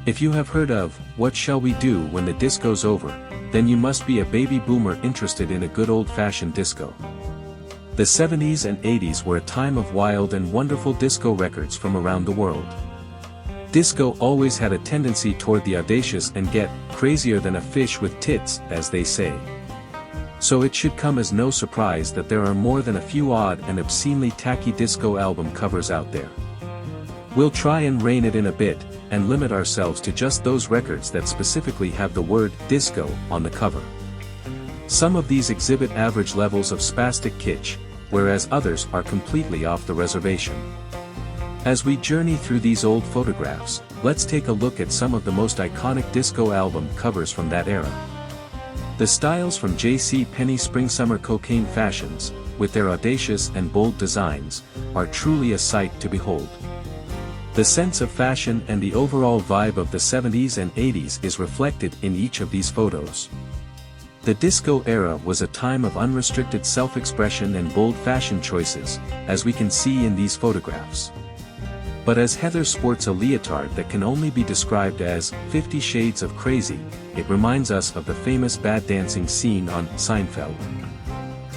If you have heard of, What Shall We Do When the Disco's Over, then you must be a baby boomer interested in a good old-fashioned disco. The 70s and 80s were a time of wild and wonderful disco records from around the world. Disco always had a tendency toward the audacious and get crazier than a fish with tits, as they say. So it should come as no surprise that there are more than a few odd and obscenely tacky disco album covers out there. We'll try and rein it in a bit, and limit ourselves to just those records that specifically have the word disco on the cover. Some of these exhibit average levels of spastic kitsch, whereas others are completely off the reservation. As we journey through these old photographs, let's take a look at some of the most iconic disco album covers from that era. The styles from J.C. Penney spring-summer cocaine fashions, with their audacious and bold designs, are truly a sight to behold. The sense of fashion and the overall vibe of the 70s and 80s is reflected in each of these photos. The disco era was a time of unrestricted self-expression and bold fashion choices, as we can see in these photographs. But as Heather sports a leotard that can only be described as 50 Shades of Crazy, it reminds us of the famous bad dancing scene on Seinfeld.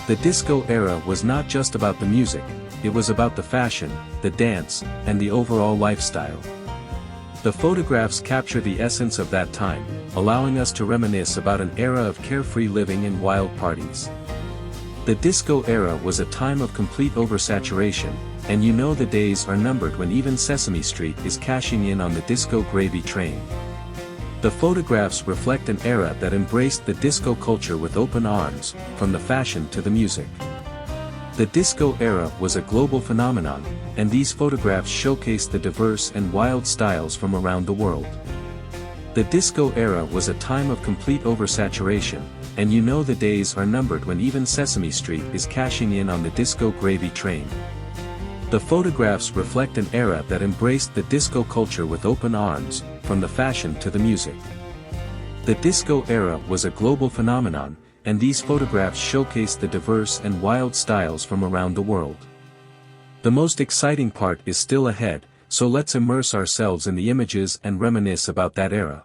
The disco era was not just about the music, it was about the fashion, the dance, and the overall lifestyle. The photographs capture the essence of that time, allowing us to reminisce about an era of carefree living and wild parties. The disco era was a time of complete oversaturation, and you know the days are numbered when even Sesame Street is cashing in on the disco gravy train. The photographs reflect an era that embraced the disco culture with open arms, from the fashion to the music. The disco era was a global phenomenon, and these photographs showcase the diverse and wild styles from around the world. The disco era was a time of complete oversaturation, and you know the days are numbered when even Sesame Street is cashing in on the disco gravy train. The photographs reflect an era that embraced the disco culture with open arms, from the fashion to the music. The disco era was a global phenomenon, and these photographs showcase the diverse and wild styles from around the world. The most exciting part is still ahead, so let's immerse ourselves in the images and reminisce about that era.